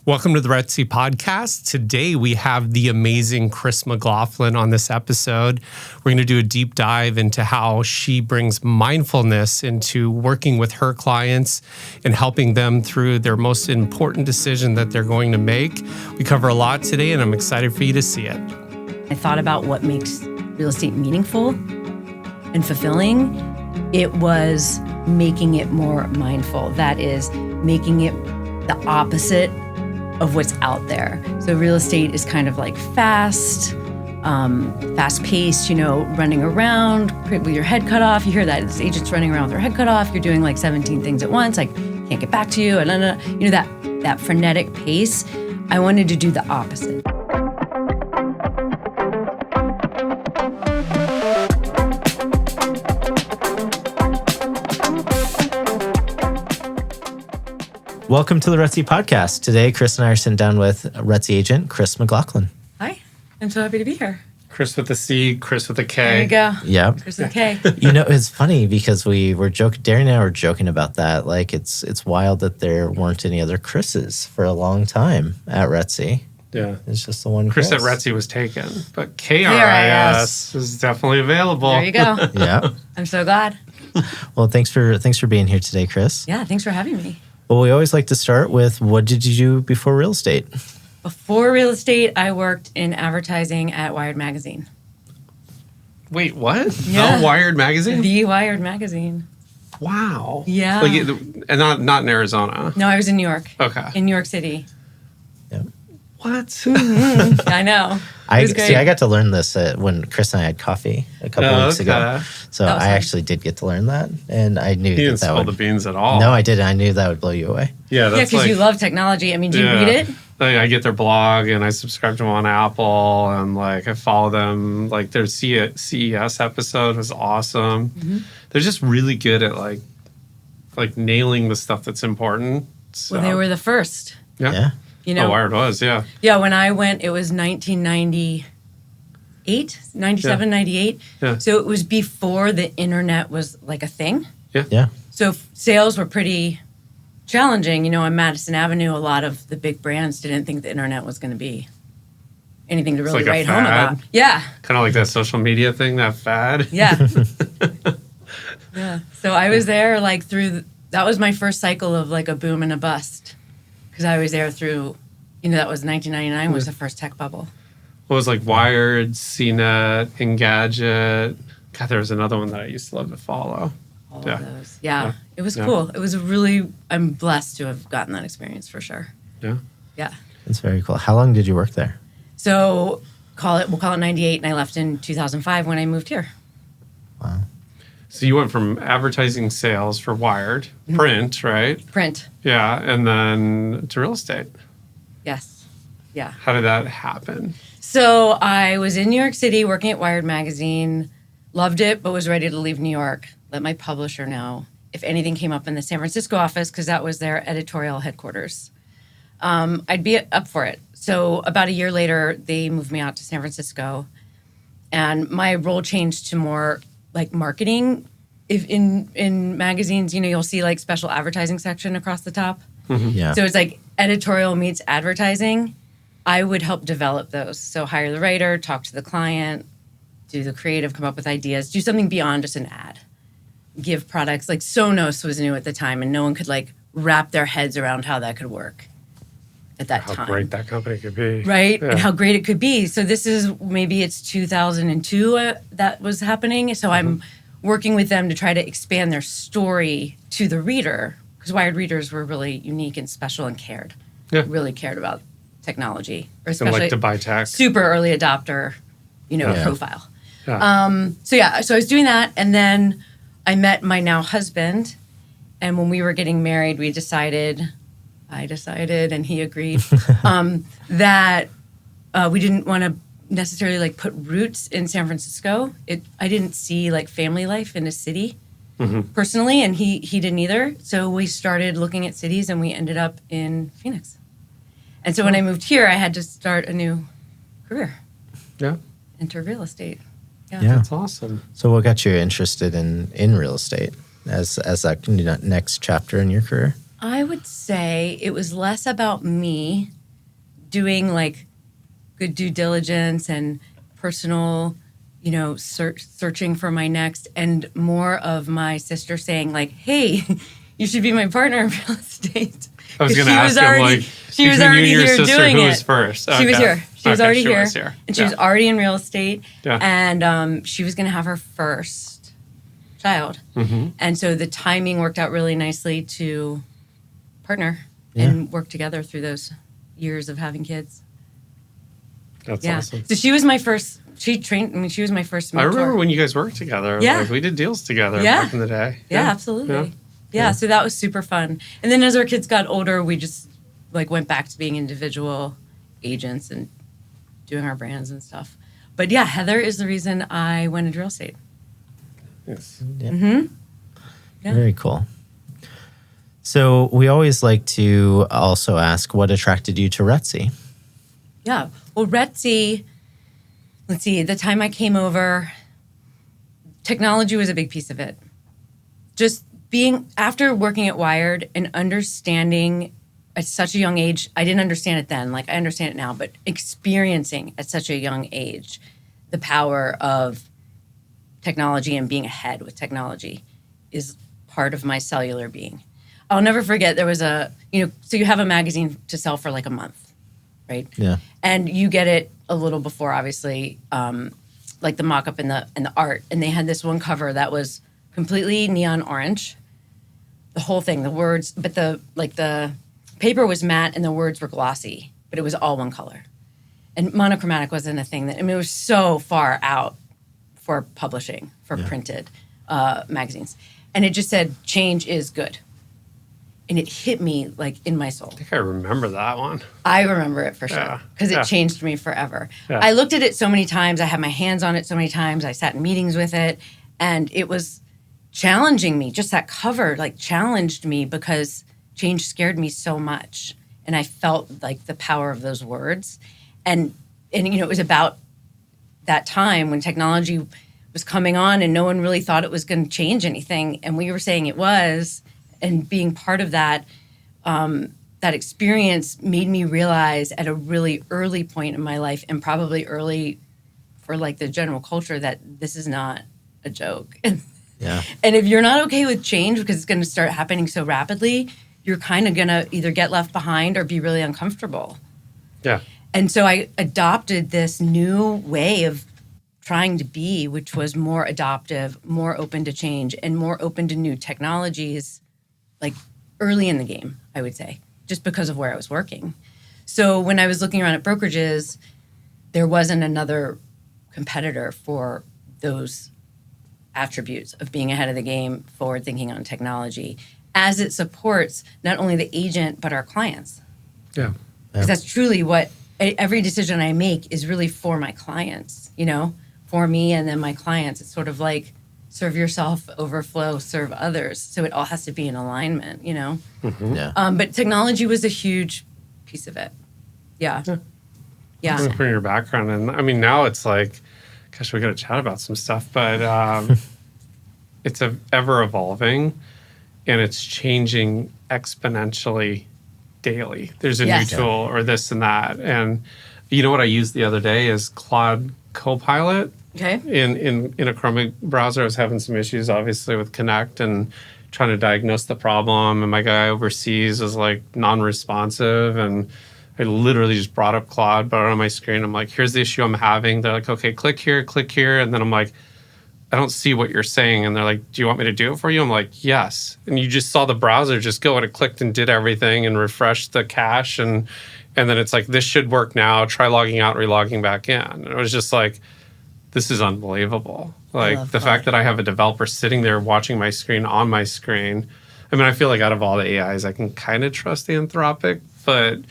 Welcome to the RETSY podcast. Today we have the amazing Kris McLaughlin on this episode. We're going to do a deep dive into how she brings mindfulness into working with her clients and helping them through their most important decision that they're going to make. We cover a lot today, and I'm excited for you to see it. I thought about what makes real estate meaningful and fulfilling. It was making it more mindful. That is, making it the opposite of what's out there. So real estate is kind of like fast-paced, running around with your head cut off. You hear that, it's agents running around with their head cut off. You're doing like 17 things at once, like can't get back to you, and that frenetic pace. I wanted to do the opposite. Welcome to the RETSY podcast. Today, Kris and I are sitting down with RETSY agent, Kris McLaughlin. Hi, I'm so happy to be here. Kris with a C, Kris with a K. There you go. Yeah. Kris with a K. It's funny because we were joking, Darren and I were joking about that. Like, it's wild that there weren't any other Krises for a long time at RETSY. Yeah. It's just the one Kris at RETSY was taken, but KRIS is definitely available. There you go. Yeah. I'm so glad. Well, thanks for being here today, Kris. Yeah, thanks for having me. Well, we always like to start with, what did you do before real estate? Before real estate, I worked in advertising at Wired Magazine. Wait, what? Yeah. The Wired Magazine? The Wired Magazine. Wow. Yeah. And not in Arizona. No, I was in New York. Okay. In New York City. Yeah. What? I know. I got to learn this when Kris and I had coffee a couple weeks ago. So I actually did get to learn that, and I knew You didn't spill the beans at all. No, I didn't. I knew that would blow you away. Yeah, that's because you love technology. I mean, do you read it? I get their blog, and I subscribe to them on Apple, and I follow them. Their CES episode was awesome. Mm-hmm. They're just really good at nailing the stuff that's important. So. Well, they were the first. Yeah. Wired was, yeah. Yeah, when I went, it was 97, 98. Yeah. So it was before the internet was a thing. Yeah. So sales were pretty challenging. On Madison Avenue, a lot of the big brands didn't think the internet was going to be anything to really write home about. Yeah. Kind of like that social media thing, that fad. Yeah. Yeah. So I was there that was my first cycle of a boom and a bust. Because I was there through, that was 1999 was the first tech bubble. It was Wired, CNET, Engadget. God, there was another one that I used to love to follow. All of those. Yeah. It was cool. It was I'm blessed to have gotten that experience for sure. Yeah. Yeah. That's very cool. How long did you work there? So we'll call it 98, and I left in 2005 when I moved here. Wow. So you went from advertising sales for Wired, print, right? Print. Yeah, and then to real estate. Yes. Yeah. How did that happen? So I was in New York City working at Wired Magazine, loved it, but was ready to leave New York. Let my publisher know if anything came up in the San Francisco office, because that was their editorial headquarters. I'd be up for it. So about a year later, they moved me out to San Francisco, and my role changed to more marketing. If in magazines, you'll see special advertising section across the top. Mm-hmm. Yeah. So it's editorial meets advertising. I would help develop those. So hire the writer, talk to the client, do the creative, come up with ideas, do something beyond just an ad. Give products. Saunas was new at the time, and no one could wrap their heads around how that could work at that time. How great that company could be. Right? Yeah. And how great it could be. So this is, maybe it's 2002 that was happening. So I'm working with them to try to expand their story to the reader, because Wired readers were really unique and special and cared. Yeah. Really cared about technology. Or And especially to buy tech. super early adopter, profile. Yeah. So I was doing that, and then I met my now husband, and when we were getting married, I decided, and he agreed, that we didn't want to necessarily put roots in San Francisco. I didn't see family life in a city personally, and he didn't either. So we started looking at cities, and we ended up in Phoenix. And so when I moved here, I had to start a new career. Yeah. Enter real estate. Yeah. That's awesome. So what got you interested in real estate as that next chapter in your career? I would say it was less about me doing like good due diligence and personal, searching for my next, and more of my sister saying like, hey, you should be my partner in real estate. I was going to ask him, she was already here doing it. Who was first? She was here. She was already here. Was here. And she was already in real estate. Yeah. And she was going to have her first child. Mm-hmm. And so the timing worked out really nicely to partner and work together through those years of having kids. That's awesome. So she was my first, she was my first mentor. I remember when you guys worked together. Yeah. Like, we did deals together back in the day. Yeah, absolutely. Yeah, so that was super fun. And then as our kids got older, we just like went back to being individual agents and doing our brands and stuff. But yeah, Heather is the reason I went into real estate. Yes. Yeah. Mm-hmm. Yeah. Very cool. So we always like to also ask what attracted you to RETSY? Yeah. Well, RETSY, let's see, the time I came over, technology was a big piece of it. Just being, after working at Wired and understanding at such a young age, I didn't understand it then, like I understand it now, but experiencing at such a young age the power of technology and being ahead with technology is part of my cellular being. I'll never forget, there was so you have a magazine to sell for like a month, right? Yeah. And you get it a little before, obviously, like the mock-up and the art. And they had this one cover that was completely neon orange. The whole thing, the words, but the paper was matte and the words were glossy, but it was all one color. And monochromatic wasn't a thing it was so far out for publishing, for printed magazines. And it just said, change is good. And it hit me like in my soul. I think I remember that one. I remember it for sure because it changed me forever. Yeah. I looked at it so many times. I had my hands on it so many times. I sat in meetings with it, and it was challenging me. Just that cover like challenged me because change scared me so much. And I felt like the power of those words. And it was about that time when technology was coming on and no one really thought it was going to change anything. And we were saying it was. And being part of that, that experience made me realize at a really early point in my life, and probably early for like the general culture, that this is not a joke. Yeah. And if you're not okay with change because it's going to start happening so rapidly, you're kind of going to either get left behind or be really uncomfortable. Yeah. And so I adopted this new way of trying to be, which was more adaptive, more open to change, and more open to new technologies, like early in the game, I would say, just because of where I was working. So when I was looking around at Brokerages, there wasn't another competitor for those attributes of being ahead of the game, forward thinking on technology, as it supports not only the agent, but our clients. Yeah. Because that's truly what every decision I make is really for my clients, for me and then my clients. It's sort of like serve yourself, overflow, serve others. So it all has to be in alignment, Mm-hmm. Yeah. But technology was a huge piece of it. Yeah. From your background. And I mean, now it's like, gosh, we got to chat about some stuff, but it's ever evolving and it's changing exponentially daily. There's a new tool or this and that. And you know what I used the other day is Claude Copilot. Okay. In a Chrome browser. I was having some issues, obviously, with Connect and trying to diagnose the problem. And my guy overseas was like non-responsive. And I literally just brought up Claude, brought it on my screen. I'm like, here's the issue I'm having. They're like, okay, click here. And then I'm like, I don't see what you're saying. And they're like, do you want me to do it for you? I'm like, yes. And you just saw the browser just go and it clicked and did everything and refreshed the cache. And then it's like, this should work now. Try logging out, relogging back in. And it was just like, this is unbelievable. Like the fact that I have a developer sitting there watching my screen on my screen. I mean, I feel like out of all the AIs, I can kind of trust Anthropic, but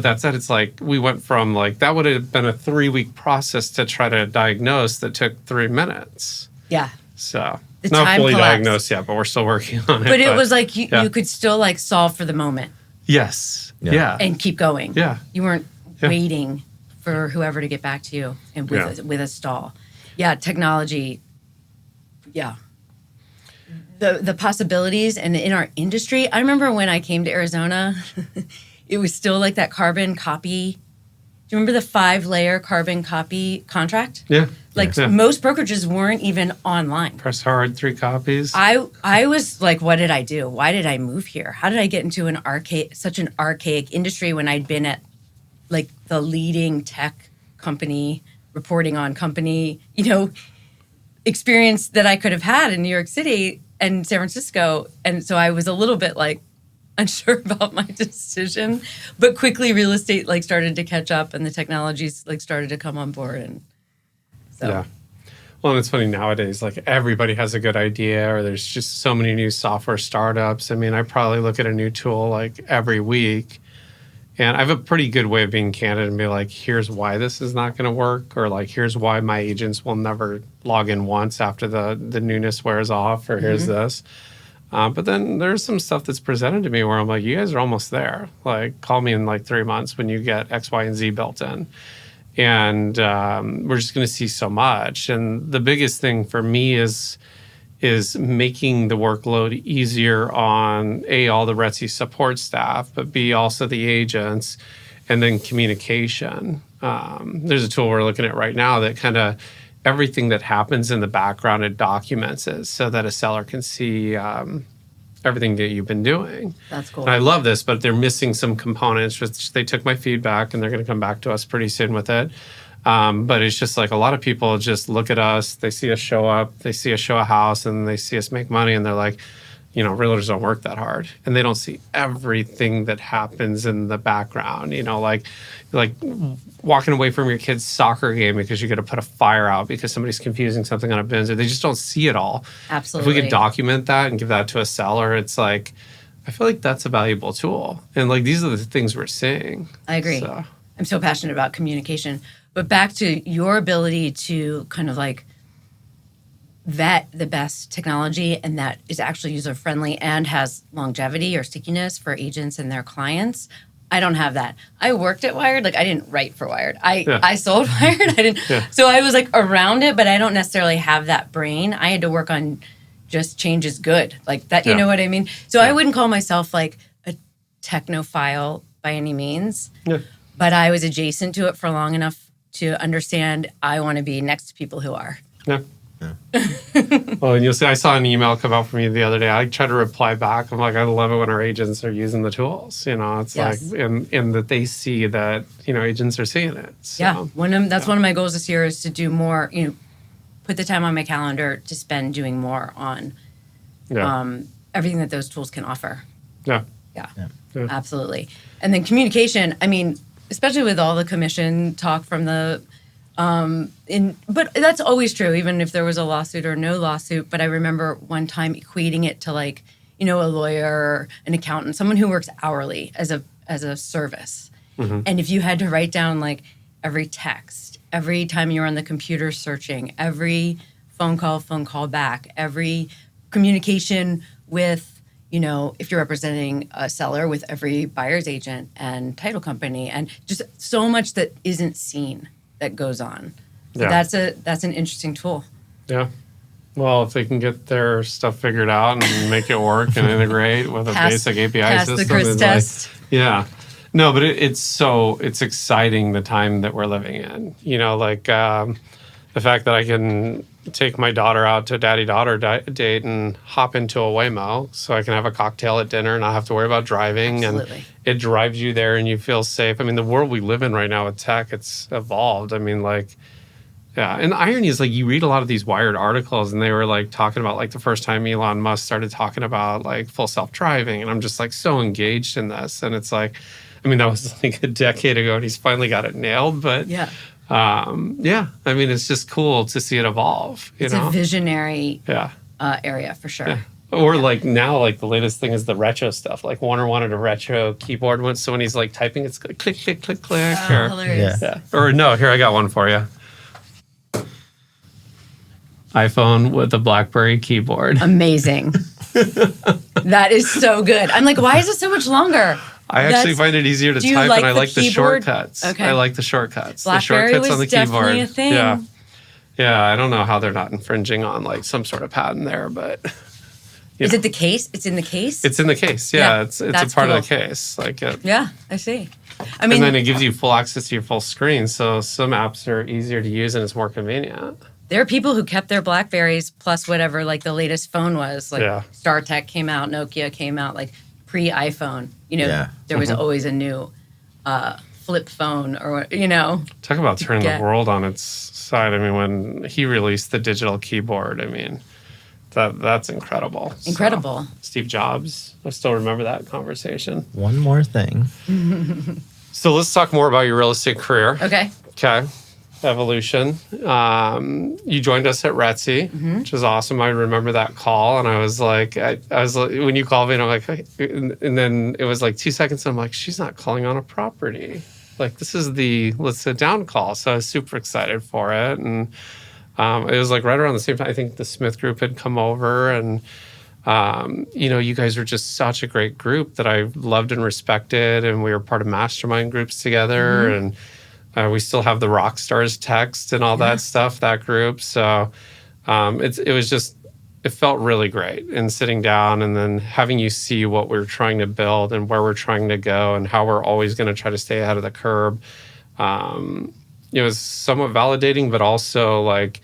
that said, it's like we went from like, that would have been a 3-week process to try to diagnose that took 3 minutes. Yeah. So The not time fully collapsed. diagnosed yet, but we're still working on it. But it was like you could still like solve for the moment. Yes. Yeah. Yeah. And keep going. Yeah. You weren't waiting for whoever to get back to you and with a stall. Yeah, technology. Yeah. The possibilities and in our industry. I remember when I came to Arizona, it was still like that carbon copy you remember the 5-layer carbon copy contract? Yeah. Like Yeah. most brokerages weren't even online. Press hard, 3 copies. I was like, what did I do? Why did I move here? How did I get into such an archaic industry when I'd been at like the leading tech company, reporting on company, experience that I could have had in New York City and San Francisco. And so I was a little bit like unsure about my decision, but quickly real estate like started to catch up and the technologies like started to come on board. And so. Yeah. Well, and it's funny nowadays, like everybody has a good idea, or there's just so many new software startups. I mean, I probably look at a new tool like every week, and I have a pretty good way of being candid and be like, here's why this is not going to work, or like, here's why my agents will never log in once after the newness wears off, or here's this. But then there's some stuff that's presented to me where I'm like, you guys are almost there. Like, call me in like 3 months when you get X, Y, and Z built in. And we're just going to see so much. And the biggest thing for me is making the workload easier on all the RETSY support staff, but B, also the agents, and then communication. There's a tool we're looking at right now that kind of everything that happens in the background, it documents it so that a seller can see everything that you've been doing. That's cool. And I love this, but they're missing some components, which they took my feedback and they're going to come back to us pretty soon with it. But it's just like a lot of people just look at us, they see us show up, they see us show a house, and they see us make money, and they're like, realtors don't work that hard. And they don't see everything that happens in the background, like walking away from your kid's soccer game because you got to put a fire out because somebody's confusing something on a bins, or they just don't see it all. Absolutely. If we could document that and give that to a seller, it's like, I feel like that's a valuable tool. And like, these are the things we're seeing. I agree. So. I'm so passionate about communication. But back to your ability to kind of like vet the best technology and that is actually user-friendly and has longevity or stickiness for agents and their clients. I don't have that. I worked at Wired. Like, I didn't write for Wired. I sold Wired. I didn't. Yeah. So I was like around it, but I don't necessarily have that brain. I had to work on just change is good. Like that, you know what I mean? So I wouldn't call myself like a technophile by any means, but I was adjacent to it for long enough to understand I want to be next to people who are. Yeah. Well, and you'll see, I saw an email come out from you the other day. I try to reply back. I'm like, I love it when our agents are using the tools. It's like, and that they see that, agents are seeing it. So, that's one of my goals this year is to do more, put the time on my calendar to spend doing more on everything that those tools can offer. Yeah, Absolutely. And then communication, I mean, especially with all the commission talk from the but that's always true, even if there was a lawsuit or no lawsuit. But I remember one time equating it to like, a lawyer, an accountant, someone who works hourly as a service. Mm-hmm. And if you had to write down like every text, every time you're on the computer searching, every phone call back, every communication with, if you're representing a seller, with every buyer's agent and title company, and just so much that isn't seen that goes on. So that's an interesting tool. Yeah. Well, if they can get their stuff figured out and make it work and integrate with a basic API system. The Kris test. No, but it's exciting the time that we're living in. The fact that I can take my daughter out to a daddy-daughter date and hop into a Waymo so I can have a cocktail at dinner and not have to worry about driving. Absolutely. And it drives you there and you feel safe. I mean, the world we live in right now with tech, it's evolved. I mean, and the irony is, like, you read a lot of these Wired articles and they were, like, talking about, like, the first time Elon Musk started talking about, like, full self-driving. And I'm just, like, so engaged in this. And it's like, I mean, that was, like, a decade ago and he's finally got it nailed. But I mean, it's just cool to see it evolve. It's a visionary area for sure. Yeah. Or like now, like the latest thing is the retro stuff. Like Warner wanted a retro keyboard once, so when he's like typing, it's click, click, click, click. Oh, hilarious. Or no, here, I got one for you. iPhone with a BlackBerry keyboard. Amazing. That is so good. I'm like, why is it so much longer? I actually find it easier to type, and I like the shortcuts. Okay. I like the shortcuts. BlackBerry the shortcuts on the keyboard. Definitely a thing. Yeah. I don't know how they're not infringing on like some sort of patent there, but is it the case? It's in the case. It's in the case. Yeah, it's a part of the case. Like I see. I mean, and then it gives you full access to your full screen. So some apps are easier to use and it's more convenient. there are people who kept their BlackBerries plus whatever like the latest phone was. Like StarTech came out, Nokia came out, like pre-iPhone. There was always a new flip phone or, Talk about turning the world on its side. I mean, when he released the digital keyboard, I mean, that's incredible. Incredible. So, Steve Jobs, I still remember that conversation. One more thing. So let's talk more about your real estate career. Okay. Evolution. You joined us at RETSY, which is awesome. I remember that call, and I was like, when you called me, and I'm like, and then it was like 2 seconds, and I'm like, she's not calling on a property. Like, this is the let's sit down call. So I was super excited for it, and it was like right around the same time. I think the Smith Group had come over, and you guys were just such a great group that I loved and respected, and we were part of mastermind groups together, and we still have the rock stars text and all that stuff, that group. So it felt really great. And sitting down and then having you see what we're trying to build and where we're trying to go and how we're always going to try to stay ahead of the curve. It was somewhat validating, but also like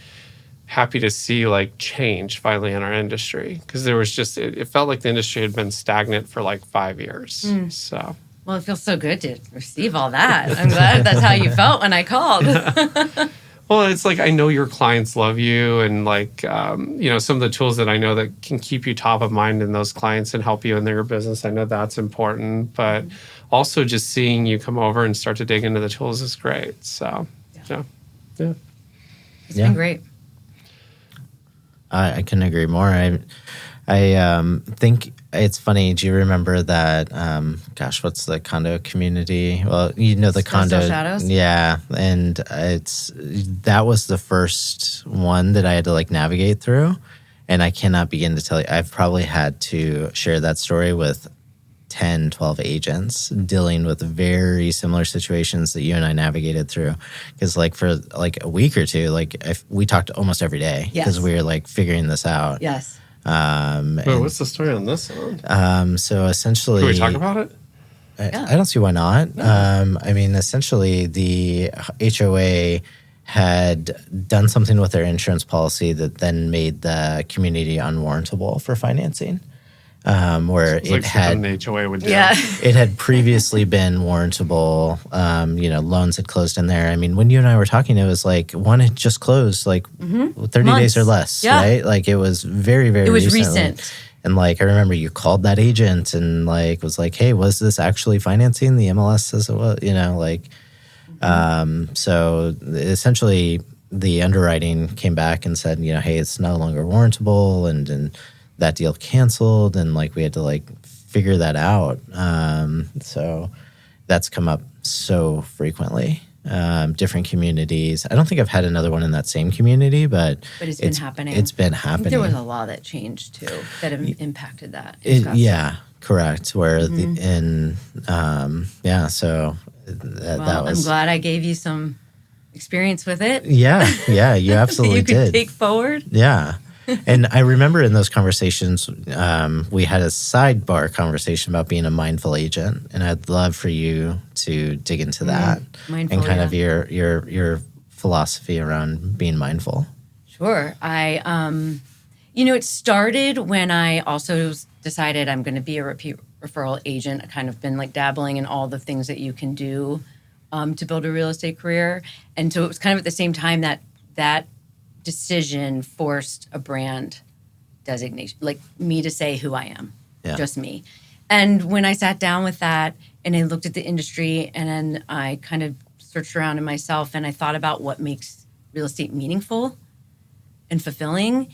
happy to see like change finally in our industry. Because there was just, it felt like the industry had been stagnant for like 5 years. So. Well, it feels so good to receive all that. I'm glad that's how you felt when I called. Well, it's like I know your clients love you, and like some of the tools that I know that can keep you top of mind in those clients and help you in their business. I know that's important, but also just seeing you come over and start to dig into the tools is great. So, yeah. It's been great. I couldn't agree more. I think it's funny. Do you remember that? What's the condo community? Well, the condo. Still Shadows? Yeah, and that was the first one that I had to like navigate through, and I cannot begin to tell you. I've probably had to share that story with 10, 12 agents dealing with very similar situations that you and I navigated through. Because like for like a week or two, we talked almost every day because we were like figuring this out. Yes. What's the story on this one? So essentially, can we talk about it? I don't see why not. Essentially, the HOA had done something with their insurance policy that then made the community unwarrantable for financing. Where it had an HOA would do. It had previously been warrantable. Loans had closed in there. I mean, when you and I were talking, it was like one had just closed, like 30 days or less, right? Like it was very, very. It was recently. recent. And like I remember, you called that agent and like was like, "Hey, was this actually financing?" The MLS says it was. So essentially, the underwriting came back and said, "Hey, it's no longer warrantable," and that deal canceled, and like we had to like figure that out. So that's come up so frequently. Different communities. I don't think I've had another one in that same community, but it's been happening. It's been happening. I think there was a law that changed too that impacted that. Correct. Where so that was. I'm glad I gave you some experience with it. Yeah, you absolutely you did. Could take forward. Yeah. And I remember in those conversations, we had a sidebar conversation about being a mindful agent, and I'd love for you to dig into that mindful, and kind of your philosophy around being mindful. Sure. It started when I also decided I'm going to be a repeat referral agent. I kind of been like dabbling in all the things that you can do to build a real estate career, and so it was kind of at the same time that decision forced a brand designation, like me to say who I am, just me. And when I sat down with that and I looked at the industry and then I kind of searched around in myself and I thought about what makes real estate meaningful and fulfilling,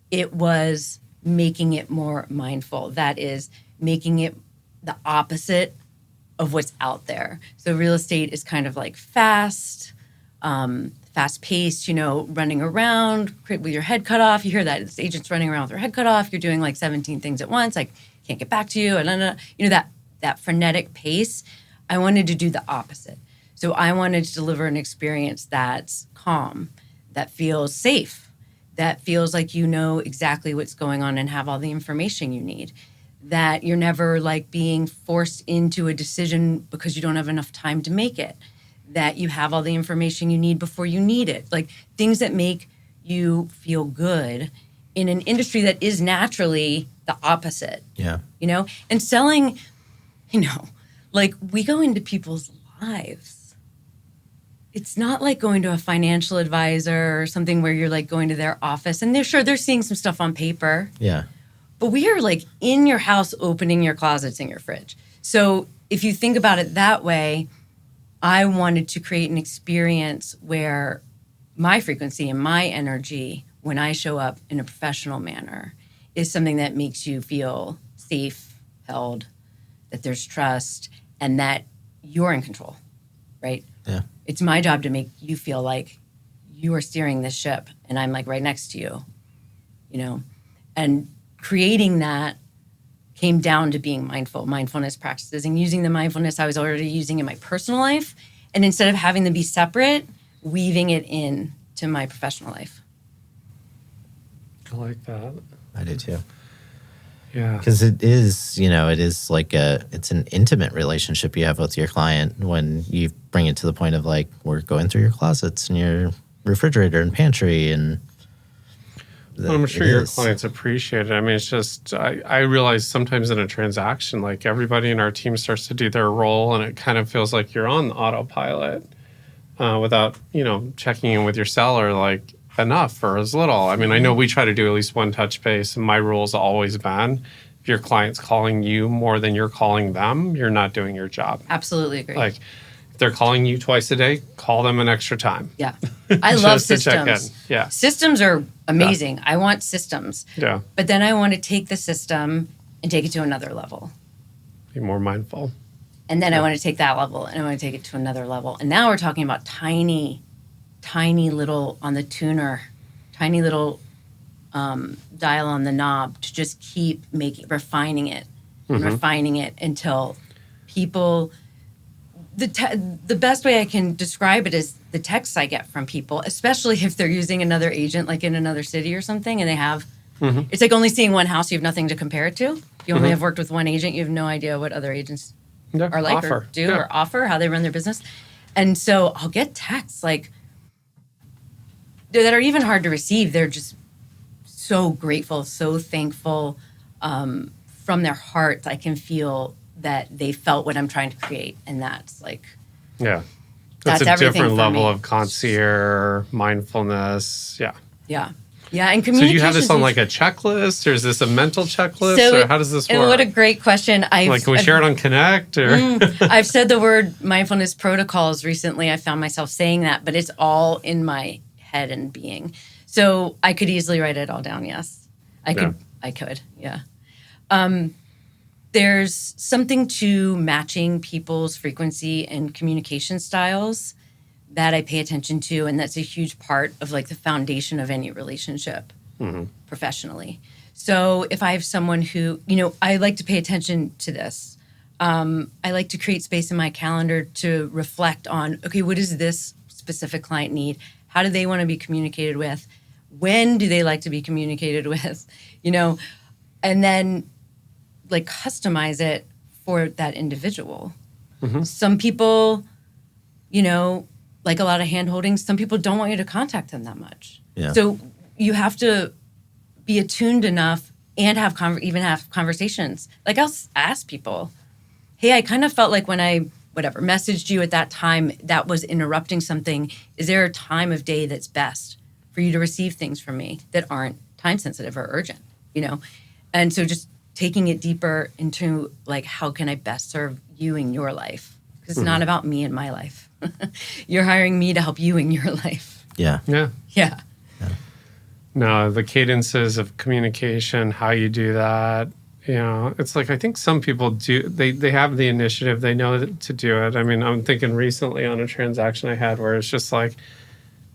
it was making it more mindful. That is making it the opposite of what's out there. So real estate is kind of like fast-paced, running around with your head cut off. You hear that. It's agents running around with their head cut off. You're doing like 17 things at once. Like, can't get back to you. And that frenetic pace. I wanted to do the opposite. So I wanted to deliver an experience that's calm, that feels safe, that feels like you know exactly what's going on and have all the information you need, that you're never like being forced into a decision because you don't have enough time to make it, that you have all the information you need before you need it. Like things that make you feel good in an industry that is naturally the opposite. Yeah. You know, and selling, you know, like we go into people's lives. It's not like going to a financial advisor or something where you're like going to their office and they're seeing some stuff on paper. Yeah. But we are like in your house opening your closets and your fridge. So if you think about it that way, I wanted to create an experience where my frequency and my energy when I show up in a professional manner is something that makes you feel safe, held, that there's trust, and that you're in control, right? Yeah. It's my job to make you feel like you are steering this ship and I'm like right next to you, you know? And creating that came down to being mindfulness practices and using the mindfulness I was already using in my personal life. And instead of having them be separate, weaving it in to my professional life. I like that. I do too. Yeah. Because it is, you know, it's an intimate relationship you have with your client when you bring it to the point of like, we're going through your closets and your refrigerator and pantry and Well, I'm sure your clients appreciate it. I mean, it's just, I realize sometimes in a transaction, like everybody in our team starts to do their role and it kind of feels like you're on autopilot without, you know, checking in with your seller like enough or as little. I mean, I know we try to do at least one touch base and my rule's always been, if your client's calling you more than you're calling them, you're not doing your job. Absolutely agree. Like, if they're calling you twice a day, call them an extra time. Yeah. I love Just to check in. systems. Yeah. Systems are amazing. I want systems. Yeah. But then I want to take the system and take it to another level. Be more mindful. And then I want to take that level and I want to take it to another level. And now we're talking about tiny little on the tuner, tiny little dial on the knob to just keep refining it and refining it until people, the best way I can describe it is the texts I get from people, especially if they're using another agent like in another city or something and they have, it's like only seeing one house, you have nothing to compare it to. You only have worked with one agent, you have no idea what other agents are like or do or offer, how they run their business. And so I'll get texts like that are even hard to receive. They're just so grateful, so thankful from their hearts. I can feel that they felt what I'm trying to create. And that's like, Yeah. That's It's a everything different for level me. of concierge, mindfulness. Yeah. yeah. Yeah. And So do communication. you have this on like a checklist or is this a mental checklist So or how does this work? And what a great question. Like, can we share it on Connect or? I've said the word mindfulness protocols recently. I found myself saying that, but it's all in my head and being. So I could easily write it all down. Yes, I could. Yeah. There's something to matching people's frequency and communication styles that I pay attention to. And that's a huge part of like the foundation of any relationship professionally. So if I have someone who, you know, I like to pay attention to this. I like to create space in my calendar to reflect on, okay, what does this specific client need? How do they want to be communicated with? When do they like to be communicated with? You know, and then like customize it for that individual. Some people, you know, like a lot of hand holding, some people don't want you to contact them that much. Yeah. So you have to be attuned enough and have even have conversations. Like I'll ask people, hey, I kind of felt like when I messaged you at that time, that was interrupting something. Is there a time of day that's best for you to receive things from me that aren't time sensitive or urgent, you know? And so just taking it deeper into like, how can I best serve you in your life? Because it's not about me and my life. You're hiring me to help you in your life. Yeah. Yeah. Yeah. No, the cadences of communication, how you do that, you know, it's like I think some people do, they have the initiative, they know to do it. I mean, I'm thinking recently on a transaction I had where it's just like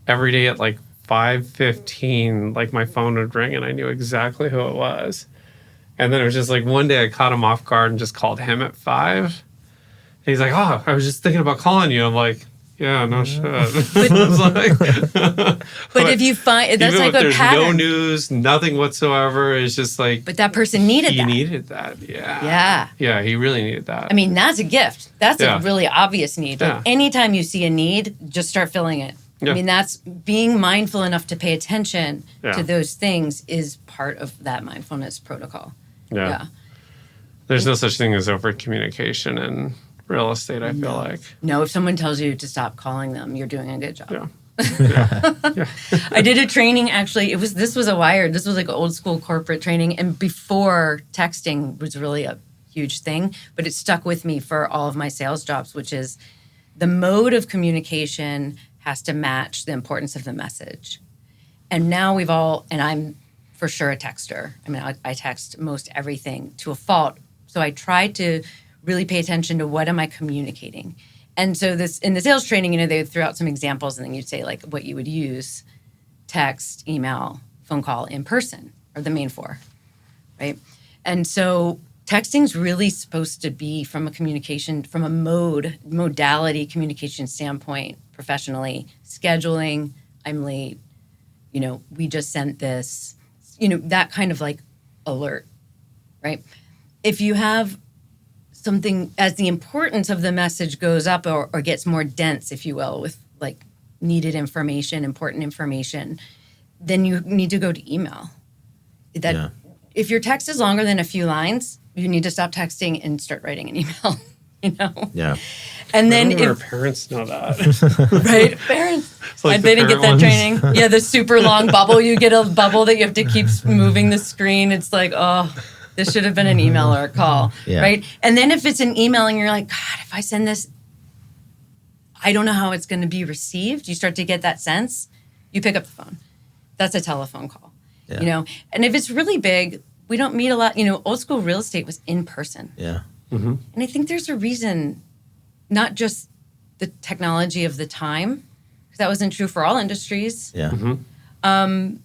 every day at like 5:15, like my phone would ring and I knew exactly who it was. And then it was just like one day I caught him off guard and just called him at 5. And he's like, oh, I was just thinking about calling you. I'm like, Yeah, no shit. It's like, But if you find that's even like if a there's pattern. no news, nothing whatsoever, it's just like But that person needed he that. needed that. Yeah. Yeah. Yeah, he really needed that. I mean, that's a gift. That's Yeah. a really obvious need. Like Yeah. anytime you see a need, just start filling it. Yeah. I mean, that's being mindful enough to pay attention Yeah. to those things is part of that mindfulness protocol. yeah. There's no such thing as over communication in real estate, I feel like. No, if someone tells you to stop calling them, you're doing a good job. Yeah. I did a training actually. This was a Wired. This was like old school corporate training, and before texting was really a huge thing, but it stuck with me for all of my sales jobs, which is the mode of communication has to match the importance of the message. And now and I'm for sure a texter. I mean, I text most everything to a fault. So I try to really pay attention to what am I communicating. And so this in the sales training, they threw out some examples, and then you'd say like what you would use: text, email, phone call, in person, are the main four, right? And so texting's really supposed to be from a modality communication standpoint, professionally. Scheduling, I'm late, we just sent this, that kind of like alert, right? If you have something, as the importance of the message goes up or gets more dense, if you will, with like needed information, important information, then you need to go to email. If your text is longer than a few lines, you need to stop texting and start writing an email, Yeah. And then Our parents know that. right, parents, like they the didn't get that parent training. ones. Yeah, the super long bubble. You get a bubble that you have to keep moving the screen. It's like, oh, this should have been an email or a call, right? And then if it's an email and you're like, God, if I send this, I don't know how it's going to be received. You start to get that sense. You pick up the phone. That's a telephone call, And if it's really big, we don't meet a lot. Old school real estate was in person. Yeah. Mm-hmm. And I think there's a reason, not just the technology of the time, because that wasn't true for all industries. Yeah. Mm-hmm.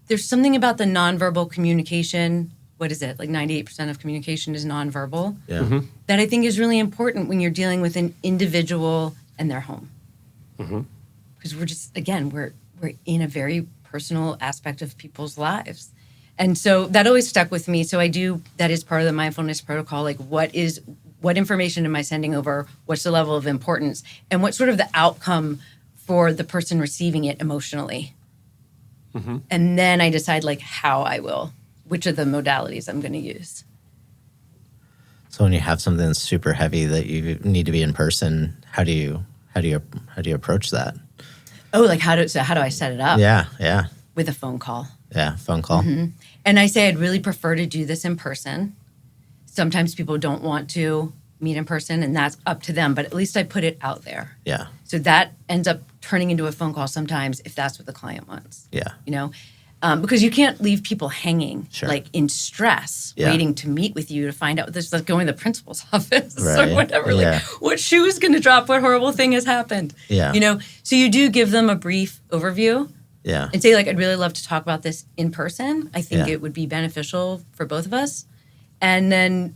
There's something about the nonverbal communication. What is it? Like 98% of communication is nonverbal. Yeah. Mm-hmm. That I think is really important when you're dealing with an individual and their home. Mm-hmm. Because we're in a very personal aspect of people's lives. And so that always stuck with me. So that is part of the mindfulness protocol. Like what information am I sending over? What's the level of importance? And what's sort of the outcome for the person receiving it emotionally? Mm-hmm. And then I decide like which of the modalities I'm going to use. So when you have something that's super heavy that you need to be in person, how do you approach that? Oh, like how do I set it up? Yeah. With a phone call. Yeah, phone call. Mm-hmm. And I say I'd really prefer to do this in person. Sometimes people don't want to meet in person, and that's up to them, but at least I put it out there. Yeah. So that ends up turning into a phone call sometimes if that's what the client wants. Yeah. Because you can't leave people hanging, Sure. like in stress, Yeah. waiting to meet with you to find out. This is like going to the principal's office Right. or whatever. Yeah. Like, what shoe is going to drop? What horrible thing has happened? Yeah. So you do give them a brief overview. Yeah. And say, like, I'd really love to talk about this in person. I think Yeah. it would be beneficial for both of us. And then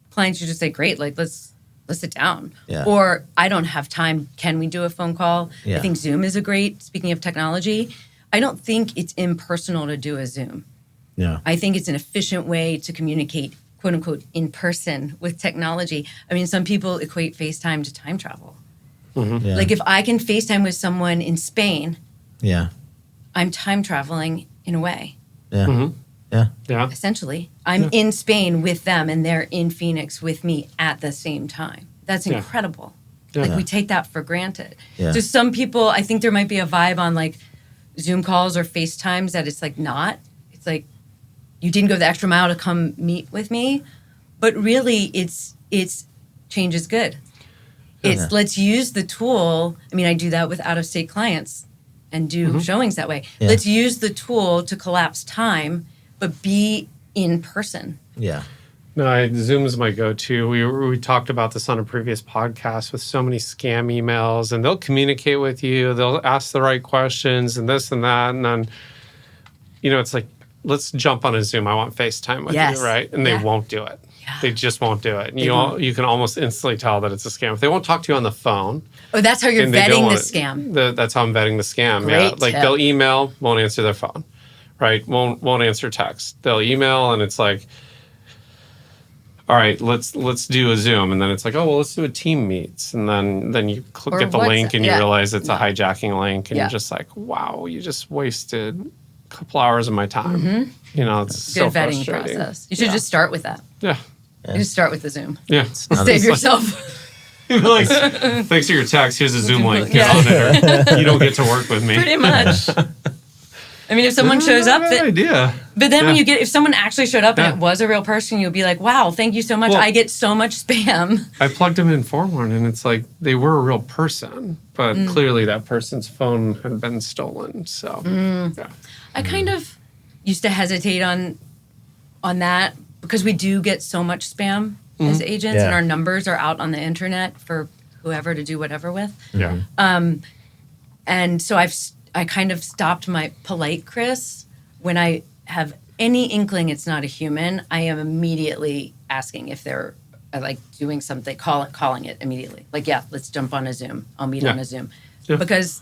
clients should just say, great, like, let's sit down. Yeah. Or I don't have time. Can we do a phone call? Yeah. I think Zoom is speaking of technology, I don't think it's impersonal to do a Zoom. Yeah. I think it's an efficient way to communicate, quote unquote, in person with technology. I mean, some people equate FaceTime to time travel. Mm-hmm. Yeah. Like if I can FaceTime with someone in Spain, Yeah. I'm time traveling in a way. Yeah. Mm-hmm. Yeah. Yeah. Essentially, I'm in Spain with them and they're in Phoenix with me at the same time. That's Yeah. incredible. Yeah. Like we take that for granted. Yeah. So some people, I think there might be a vibe on like Zoom calls or FaceTimes that it's like not. It's like you didn't go the extra mile to come meet with me, but really it's change is good. It's let's use the tool. I mean, I do that with out-of-state clients and do showings that way. Yeah. Let's use the tool to collapse time, but be in person. Yeah. No, Zoom's my go-to. We talked about this on a previous podcast with so many scam emails, and they'll communicate with you. They'll ask the right questions and this and that. And then, it's like, let's jump on a Zoom. I want FaceTime with Yes. you, right? And they Yeah. won't do it. They just won't do it. And you can almost instantly tell that it's a scam. If they won't talk to you on the phone. Oh, that's how you're vetting the scam. That's how I'm vetting the scam. Great Like tip. they'll email, won't answer their phone, right? Won't answer text. They'll email and it's like, all right, let's do a Zoom. And then it's like, oh, well, let's do a team meets. And then you get the link and you realize it's a hijacking link. And you're just like, wow, you just wasted a couple hours of my time. Mm-hmm. You know, it's so good vetting frustrating. process. You should just start with that. Yeah. You just start with the Zoom. Yeah. Save yourself. Like, thanks for your text. Here's a Zoom link. Get on there. You don't get to work with me. Pretty much. I mean, if someone shows up, idea. But then when if someone actually showed up and it was a real person, you'll be like, wow, thank you so much. Well, I get so much spam. I plugged them in Forewarn and it's like they were a real person, but clearly that person's phone had been stolen. So, yeah. I kind of used to hesitate on that because we do get so much spam as agents and our numbers are out on the internet for whoever to do whatever with. Yeah. And so I kind of stopped my polite Kris when I have any inkling it's not a human. I am immediately asking if they're like doing something, calling it immediately. Like, yeah, let's jump on a Zoom. I'll meet on a Zoom because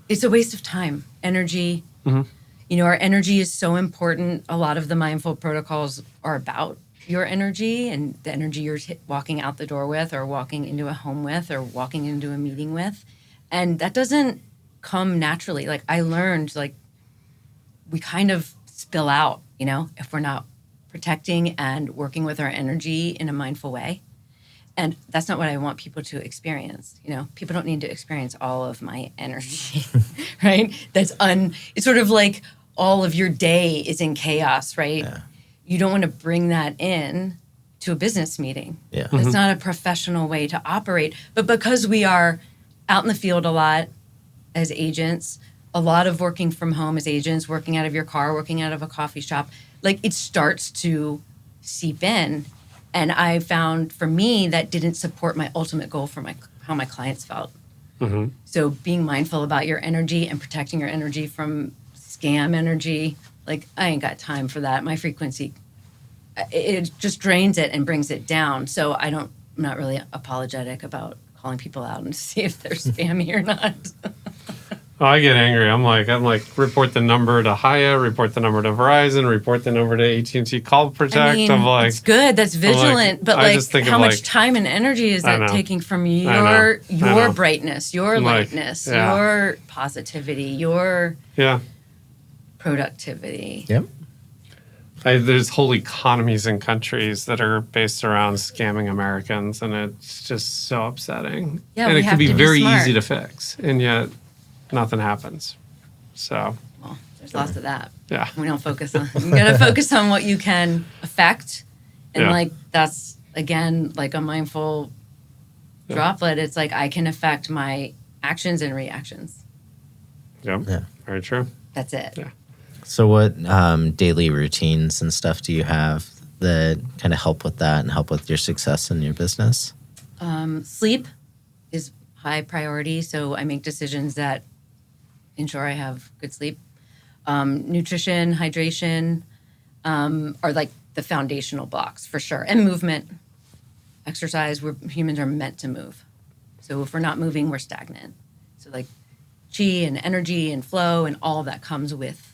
it's a waste of time, energy. You know, our energy is so important. A lot of the mindful protocols are about your energy and the energy you're walking out the door with or walking into a home with or walking into a meeting with. And that doesn't come naturally. Like I learned, like we kind of spill out, you know, if we're not protecting and working with our energy in a mindful way. And that's not what I want people to experience. You know, people don't need to experience all of my energy, right? It's sort of like all of your day is in chaos, right? Yeah. You don't want to bring that in to a business meeting. Yeah. It's not a professional way to operate. But because we are out in the field a lot as agents, a lot of working from home as agents, working out of your car, working out of a coffee shop, like it starts to seep in. And I found for me that didn't support my ultimate goal for how my clients felt. So being mindful about your energy and protecting your energy from scam energy, like I ain't got time for that. My frequency, it just drains it and brings it down. So I'm not really apologetic about calling people out and see if they're spammy or not. Oh, I get angry. I'm like, report the number to Haya, report the number to Verizon, report the number to AT&T Call Protect. I mean, I'm like, it's good. That's vigilant. But like, how much time and energy is that taking from your brightness, your lightness, your positivity, your productivity? Yep. There's whole economies in countries that are based around scamming Americans, and it's just so upsetting. Yeah, and it can be very smart. easy to fix, and yet nothing happens. So, well, there's lots of that. Yeah, we don't focus on. You got to focus on what you can affect, and like that's again like a mindful droplet. It's like I can affect my actions and reactions. Yep. Yeah. Very true. That's it. Yeah. So what daily routines and stuff do you have that kind of help with that and help with your success in your business? Sleep is high priority, so I make decisions that ensure I have good sleep. Nutrition, hydration are like the foundational blocks for sure. And movement, exercise, humans are meant to move. So if we're not moving, we're stagnant. So like chi and energy and flow and all of that comes with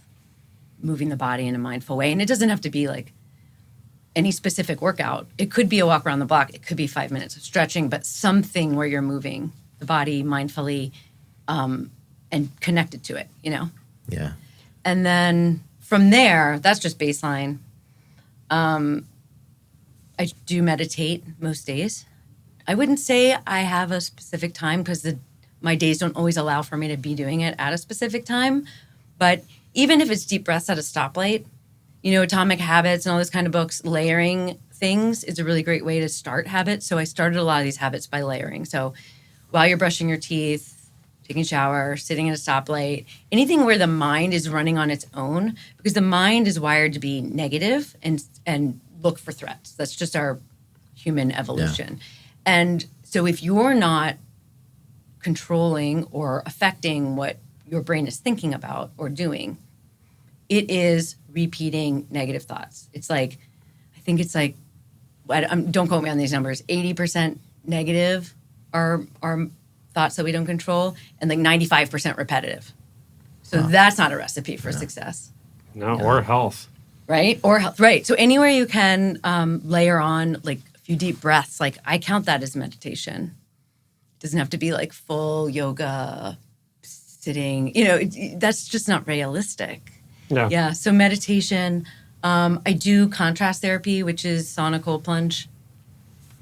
moving the body in a mindful way. And it doesn't have to be like any specific workout. It could be a walk around the block. It could be 5 minutes of stretching, but something where you're moving the body mindfully and connected to it, you know? Yeah. And then from there, that's just baseline. I do meditate most days. I wouldn't say I have a specific time because my days don't always allow for me to be doing it at a specific time. But even if it's deep breaths at a stoplight, you know, Atomic Habits and all those kind of books, layering things is a really great way to start habits. So I started a lot of these habits by layering. So while you're brushing your teeth, taking a shower, sitting at a stoplight, anything where the mind is running on its own, because the mind is wired to be negative and look for threats. That's just our human evolution. Yeah. And so if you're not controlling or affecting what your brain is thinking about or doing, it is repeating negative thoughts. It's like, I think it's like don't quote me on these numbers, 80% negative are thoughts that we don't control, and like 95% repetitive. So that's not a recipe for success. No, or health. Right? Or health. Right. So anywhere you can layer on like a few deep breaths, like I count that as meditation. It doesn't have to be like full yoga, sitting, that's just not realistic. Yeah. So meditation, I do contrast therapy, which is sauna, cold plunge.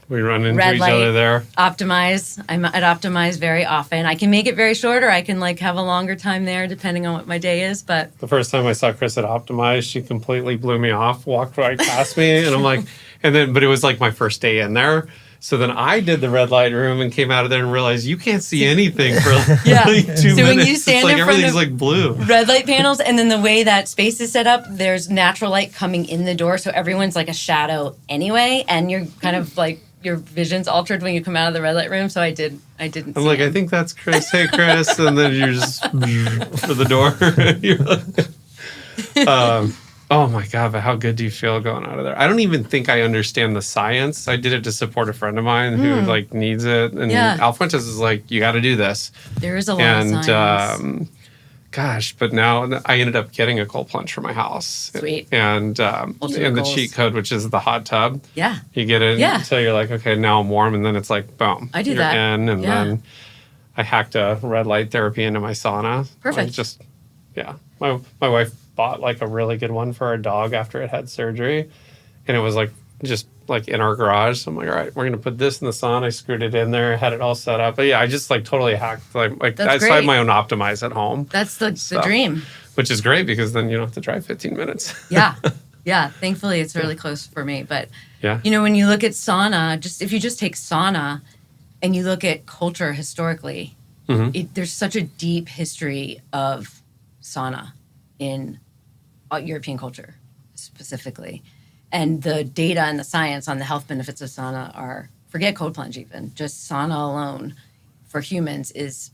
We run into Red each light, other there. Optimize. I'm at Optimize very often. I can make it very short, or I can like have a longer time there, depending on what my day is. But The first time I saw Kris at Optimize, she completely blew me off, walked right past me, and I'm like, but it was like my first day in there. So then I did the red light room and came out of there and realized you can't see anything for like 2 minutes. So when you stand it's like in front everything's of like blue. red light panels, and then the way that space is set up, there's natural light coming in the door, so everyone's like a shadow anyway, and you're kind of like your vision's altered when you come out of the red light room. So I didn't. I'm like, I think that's Kris. Hey, Kris, and then you're just for the door. You're like, oh my God! But how good do you feel going out of there? I don't even think I understand the science. I did it to support a friend of mine who like needs it, and Al Fuentes is like, you got to do this. There is a lot of science. Gosh, but now I ended up getting a cold plunge for my house. Sweet. And the cheat code, which is the hot tub. Yeah. You get in until you're like, okay, now I'm warm. And then it's like, boom. I do you're that. in, and then I hacked a red light therapy into my sauna. Perfect. My wife bought like a really good one for our dog after it had surgery. And it was like, just like in our garage. So I'm like, all right, we're going to put this in the sauna. I screwed it in there, had it all set up. But yeah, I just like totally hacked. Like I have my own Optimize at home. That's the dream. Which is great because then you don't have to drive 15 minutes. Yeah. Thankfully, it's really close for me. But, when you look at sauna, if you just take sauna and you look at culture historically, there's such a deep history of sauna in European culture specifically. And the data and the science on the health benefits of sauna are, forget cold plunge even, just sauna alone for humans is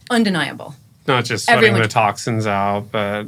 undeniable. Not just sweating the toxins out, but